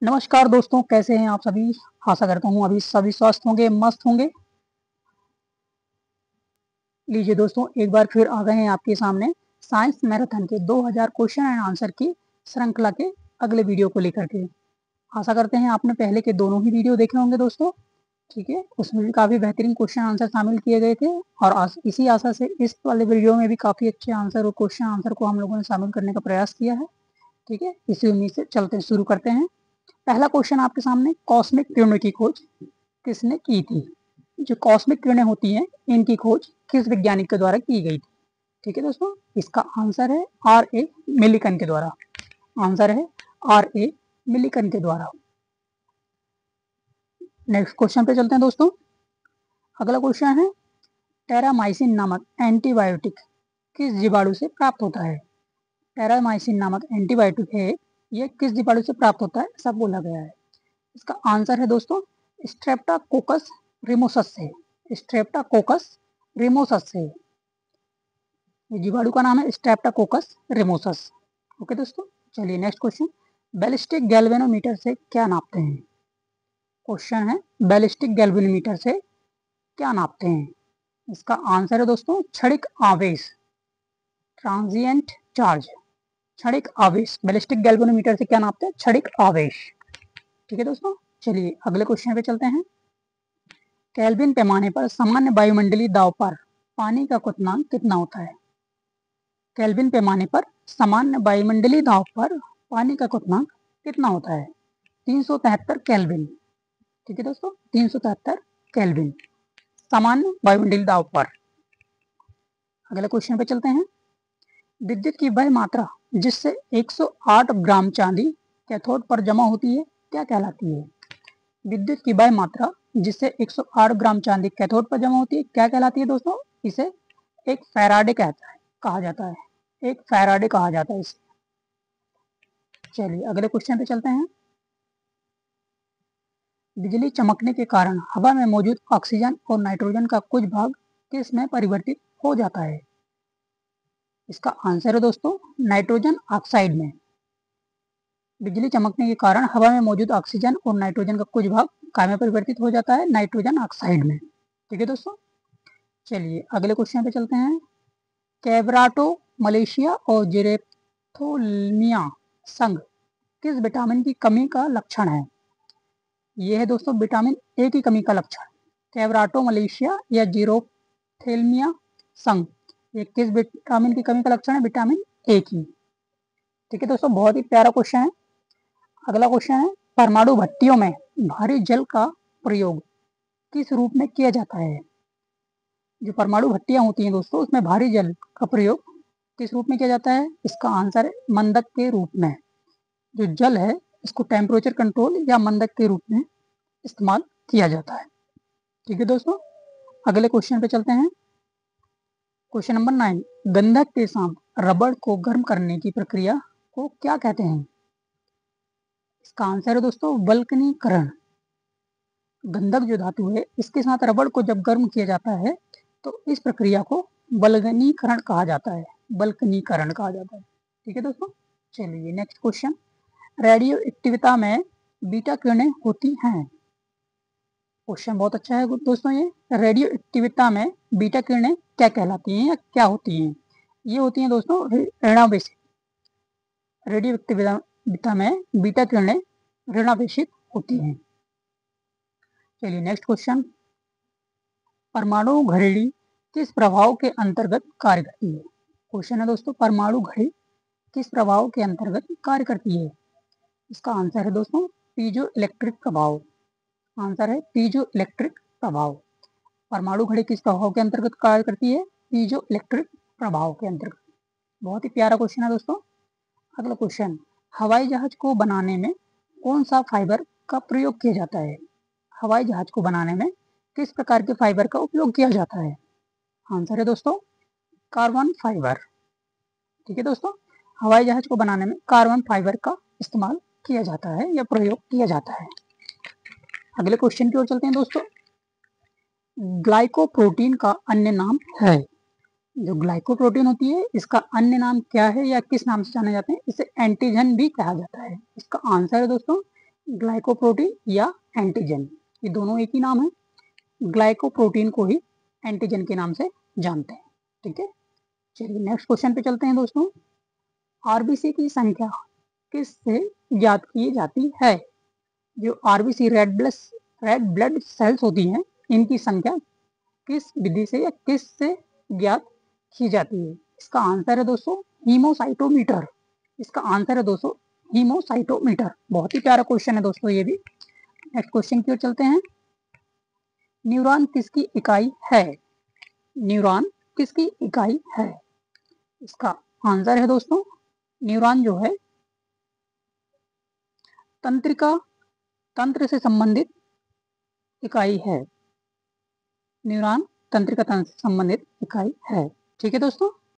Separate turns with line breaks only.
नमस्कार दोस्तों, कैसे हैं आप सभी। आशा करता हूँ अभी सभी स्वस्थ होंगे, मस्त होंगे। लीजिए दोस्तों, एक बार फिर आ गए हैं आपके सामने साइंस मैराथन के 2000 क्वेश्चन एंड आंसर की श्रृंखला के अगले वीडियो को लेकर के। आशा करते हैं आपने पहले के दोनों ही वीडियो देखे होंगे दोस्तों। ठीक है, उसमें भी काफी बेहतरीन क्वेश्चन आंसर शामिल किए गए थे और इसी आशा से इस वाले वीडियो में भी काफी अच्छे आंसर और क्वेश्चन आंसर को हम लोगों ने शामिल करने का प्रयास किया है। ठीक है, इसी उम्मीद से चलते शुरू करते हैं। पहला क्वेश्चन आपके सामने, कॉस्मिक किरणों की खोज किसने की थी। जो कॉस्मिक किरणें होती हैं, इनकी खोज किस वैज्ञानिक के द्वारा की गई थी। ठीक है दोस्तों, इसका आंसर है R.A. मिलिकन के द्वारा। आंसर है R.A. मिलिकन के द्वारा। नेक्स्ट क्वेश्चन पे चलते हैं दोस्तों। अगला क्वेश्चन है, टेरामाइसिन नामक एंटीबायोटिक किस जीवाणु से प्राप्त होता है। टेरामाइसिन नामक एंटीबायोटिक है, ये किस जीवाणु से प्राप्त होता है, सब बोला गया है। इसका आंसर है दोस्तों स्ट्रेप्टोकोकस रिमोसस से। स्ट्रेप्टोकोकस रिमोसस से। जीवाणु का नाम है स्ट्रेप्टोकोकस रिमोसस। ओके दोस्तों, चलिए नेक्स्ट क्वेश्चन, बैलिस्टिक गैल्वेनोमीटर से क्या नापते हैं। क्वेश्चन है, बैलिस्टिक गैल्वेनोमीटर से क्या नापते हैं। इसका आंसर है दोस्तों क्षणिक आवेश, ट्रांजिएंट चार्ज। क्षणिक आवेश, बैलिस्टिक गैल्वेनोमीटर से क्या नापते हैं, क्षणिक आवेश। ठीक है दोस्तों, चलिए अगले क्वेश्चन पे चलते हैं। केल्विन पैमाने पर सामान्य वायुमंडलीय दाब पर पानी का क्वथनांक कितना होता है। केल्विन पैमाने पर सामान्य वायुमंडलीय दाब पर पानी का क्वथनांक कितना होता है। 373 केल्विन। ठीक है दोस्तों, 373 केल्विन सामान्य वायुमंडलीय दाब पर। अगले क्वेश्चन पे चलते हैं। विद्युत की वह मात्रा जिससे 108 ग्राम चांदी कैथोड पर जमा होती है, क्या कहलाती है। विद्युत की वह मात्रा जिससे 108 ग्राम चांदी कैथोड पर जमा होती है, क्या कहलाती है दोस्तों। इसे एक फैराडे कहा जाता है। एक फैराडे कहा जाता है इसे। चलिए अगले क्वेश्चन पे चलते हैं। बिजली चमकने के कारण हवा में मौजूद ऑक्सीजन और नाइट्रोजन का कुछ भाग किस में परिवर्तित हो जाता है। इसका आंसर है दोस्तों नाइट्रोजन ऑक्साइड में। बिजली चमकने के कारण हवा में मौजूद ऑक्सीजन और नाइट्रोजन का कुछ भाग काय में परिवर्तित हो जाता है, नाइट्रोजन ऑक्साइड में। ठीक है दोस्तों, चलिए अगले क्वेश्चन पे चलते हैं। कैब्राटो मलेशिया और जेरेथोल्मिया संघ किस विटामिन की कमी का लक्षण है। यह है दोस्तों विटामिन ए की कमी का लक्षण। कैब्राटो मलेशिया या जीरोथेल्मिया संघ, ये किस विटामिन की कमी का लक्षण है, विटामिन ए की। ठीक है दोस्तों, बहुत ही प्यारा क्वेश्चन है। अगला क्वेश्चन है, परमाणु भट्टियों में भारी जल का प्रयोग किस रूप में किया जाता है। जो परमाणु भट्टियां होती हैं दोस्तों, उसमें भारी जल का प्रयोग किस रूप में किया जाता है। इसका आंसर है मंदक के रूप में। जो जल है इसको टेम्परेचर कंट्रोल या मंदक के रूप में इस्तेमाल किया जाता है। ठीक है दोस्तों, अगले क्वेश्चन पे चलते हैं। क्वेश्चन नंबर 9, गंधक के साथ रबड़ को गर्म करने की प्रक्रिया को क्या कहते हैं। इसका आंसर है दोस्तों वल्कनीकरण। गंधक जो धातु है, इसके साथ रबड़ को जब गर्म किया जाता है तो इस प्रक्रिया को वल्कनीकरण कहा जाता है। वल्कनीकरण कहा जाता है। ठीक है दोस्तों, चलिए नेक्स्ट क्वेश्चन, रेडियो एक्टिविटा में बीटा किरणें होती हैं। क्वेश्चन बहुत अच्छा है दोस्तों। ये रेडियो एक्टिविटा में बीटा किरणें क्या कहलाती हैं या क्या होती हैं। ये होती हैं दोस्तों ऋणावेशित। रेडियो एक्टिविटा में बीटा किरणें ऋणावेशित होती हैं। चलिए नेक्स्ट क्वेश्चन, परमाणु घड़ी किस प्रभाव के अंतर्गत कार्य करती है। क्वेश्चन है दोस्तों, परमाणु घड़ी किस प्रभाव के अंतर्गत कार्य करती है। इसका आंसर है दोस्तों पीजो इलेक्ट्रिक प्रभाव। आंसर है पीजो इलेक्ट्रिक प्रभाव। परमाणु घड़ी किस प्रभाव के अंतर्गत कार्य करती है, पीजो इलेक्ट्रिक प्रभाव के अंतर्गत। बहुत ही प्यारा क्वेश्चन है दोस्तों। अगला क्वेश्चन, हवाई जहाज को बनाने में कौन सा फाइबर का प्रयोग किया जाता है। हवाई जहाज को बनाने में किस प्रकार के फाइबर का उपयोग किया जाता है। आंसर है दोस्तों कार्बन फाइबर। ठीक है दोस्तों, हवाई जहाज को बनाने में कार्बन फाइबर का इस्तेमाल किया जाता है या प्रयोग किया जाता है। अगले क्वेश्चन की ओर चलते हैं दोस्तों। ग्लाइकोप्रोटीन का अन्य नाम है। जो ग्लाइकोप्रोटीन होती है, इसका अन्य नाम क्या है या किस नाम से जाने जाते हैं। इसे एंटीजन भी कहा जाता है। इसका आंसर है दोस्तों ग्लाइकोप्रोटीन या एंटीजन, ये दोनों एक ही नाम है। ग्लाइकोप्रोटीन को ही एंटीजन के नाम से जानते हैं। ठीक है, चलिए नेक्स्ट क्वेश्चन पे चलते हैं दोस्तों। आरबीसी की संख्या किससे ज्ञात की जाती है? जो आरबीसी रेड ब्लड सेल्स होती हैं, इनकी संख्या किस विधि से या किस से ज्ञात की जाती है? इसका आंसर है दोस्तों हीमोसाइटोमीटर। इसका आंसर है दोस्तों हीमोसाइटोमीटर। बहुत ही प्यारा क्वेश्चन है दोस्तों ये भी। नेक्स्ट क्वेश्चन की ओर चलते हैं। न्यूरॉन किसकी इकाई है? न्यूरॉन किसकी इकाई है? इसका आंसर है दोस्तों न्यूरॉन जो है तंत्र से संबंधित इकाई है। न्यूरॉन तंत्रिका तंत्र से संबंधित इकाई है। ठीक है दोस्तों।